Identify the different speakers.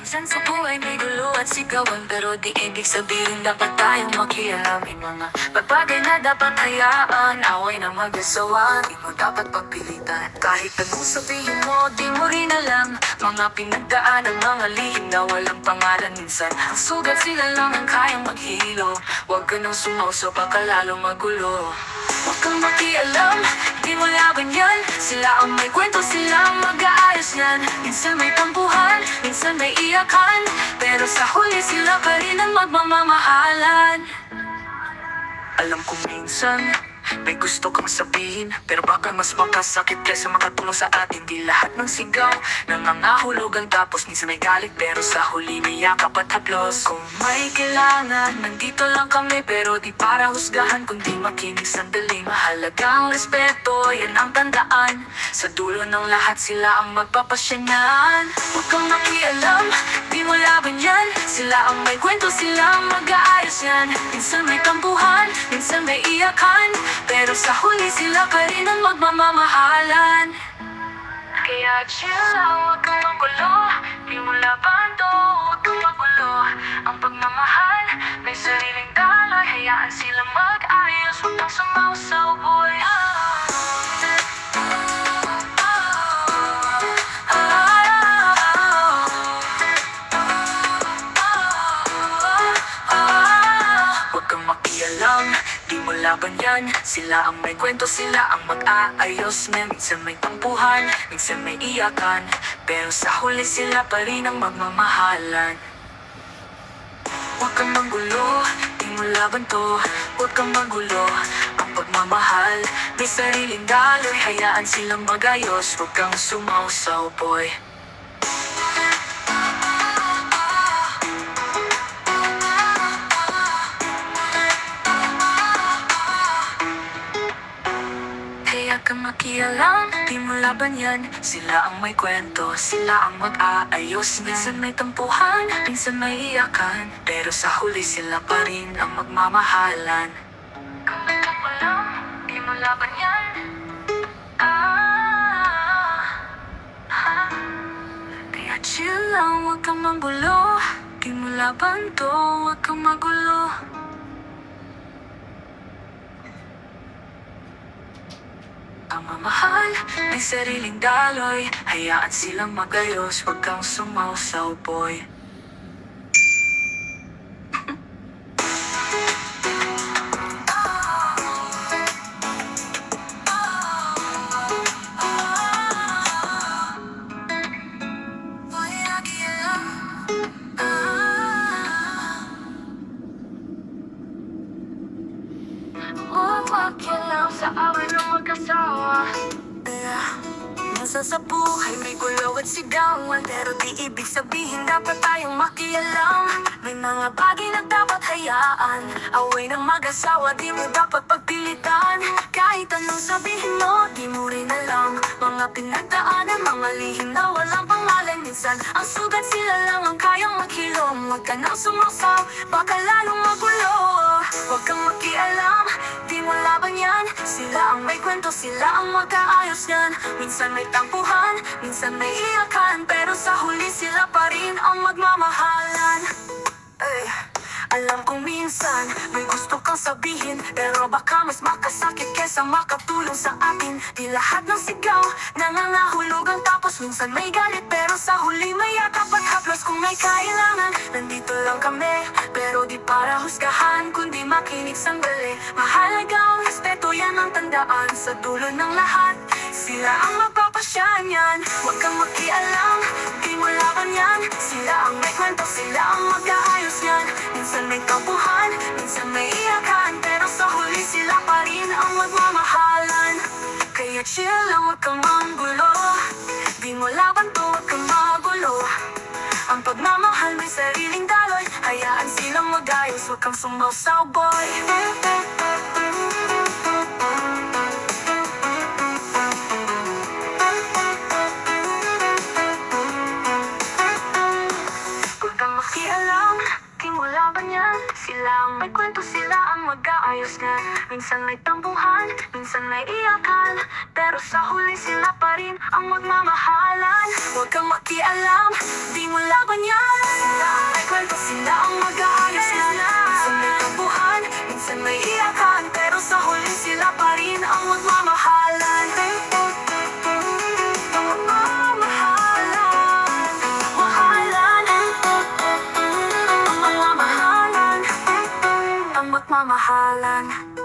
Speaker 1: Minsan sa buhay may gulo at sigawan, pero di ibig sabihin dapat tayong makialam. May mga bagay na dapat hayaan, away na mag-asawa, di mo dapat pagpilitan. Kahit anong sabihin mo, di mo rin alam mga pinagdaan ng mga lihim na walang pangalan. Minsan ang sugat sila lang ang kayang maghilo. Huwag ka nang sumauso, baka lalo magulo. Huwag kang makialam, di mo laban yan. Sila ang may kwento, sila ang mag-aayos yan. Minsan may tampuhan, minsan may iyakan, pero sa huli sila pa rin ang magmamahalan. Alam ko minsan may gusto kang sabihin, pero baka mas makasakit kaysa makatulong sa atin. Di lahat ng sigaw nangangahulugan, tapos minsan may galit, pero sa huli may yakap at haplos. Kung may kailangan, nandito lang kami, pero di para husgahan, kundi makinig sandali. Mahalaga ang respeto, yan ang tandaan. Sa dulo ng lahat sila ang magpapasyanan. Huwag kang makialam, di mo laban yan. Sila ang may kwento, sila ang mag-aayos yan. Minsan may tampuhan, minsan may iyakan, pero sa huli sila pa rin ang magmamahalan. Kaya chill lang, huwag kang magulo. Di mo laban to, huwag kang magulo. Ang pagmamahal, may sariling daloy. Hayaan silang mag-ayos, huwag kang sumausaw, boy. Huwag kang makialam, di mo laban yan. Sila ang may kwento, sila ang mag-aayos na. Minsan may tampuhan, minsan may iyakan, pero sa huli sila pa rin ang magmamahalan. Huwag kang magulo, di mo laban to. Huwag kang magulo, ang pagmamahal may sariling daloy. Hayaan silang mag-ayos, huwag kang sumausaw, boy. Kaya kang makialam, di mo laban yan. Sila ang may kwento, sila ang mag-aayos. Minsan may tampuhan, minsan may iyakan, pero sa huli sila pa rin ang magmamahalan. Kung may alam, di mo laban yan. Kaya chill lang, huwag kang magulo. Di mo laban to, huwag kang magulo. Ang mamahal, may sariling daloy. Hayaan silang mag-ayos, huwag kang sumausaw, boy. Huwag makialam sa away ng mag-asawa. Minsan sa buhay may gulo at sigawan, pero di ibig sabihin dapat tayong makialam. May mga bagay na dapat hayaan, away ng mag-asawa di mo dapat pagpilitan. Kahit anong sabihin mo, di mo rin alam mga pinagdaanan, mga lihim na walang pangalan. Minsan ang sugat sila lang ang kayang maghilom. Huwag ka nang sumasaw, baka lalong magulo. Huwag kang makialam, di mo laban yan. Sila ang may kwento, sila ang mag-aayos yan. Minsan may tampuhan, minsan may iyakan, pero sa huli sila pa rin ang magmamahalan. Alam kong minsan may gusto kang sabihin, pero baka mas makasakit kesa makatulong sa atin. Di lahat ng sigaw nangangahulugan, tapos minsan may galit, pero sa huli may yakap at haplos. Kung may kailangan, nandito lang kami, pero di para husgahan, kundi makinig sandali. Mahalaga ang respeto, yan ang tandaan. Sa dulo ng lahat, sila ang magpapasyahan yan. Huwag kang makialam, di mo laban yan. Sila ang may kwento, sila ang mag-aayos yan. Minsan may tampuhan, minsan may iyakan, pero sa huli sila pa rin ang magmamahalan. Kaya chill lang, huwag kang manggulo. Di mo laban to, huwag kang magulo. Ang pagmamahal may sariling daloy. Hayaan silang mag-ayos, huwag kang sumausaw, boy. Huwag kang makialam, di mo laban yan. Sila ang may kwento, sila ang mag-aayos na. Minsan may tampuhan, minsan may iyakan, pero sa huli sila pa rin ang magmamahalan. Huwag kang makialam, di mo laban yan. Sila ay kwento, sila ang mag-aayos na. Minsan may tampuhan, minsan may iyakan, pero sa huli sila pa rin ang magmamahalan. Ang magmamahalan.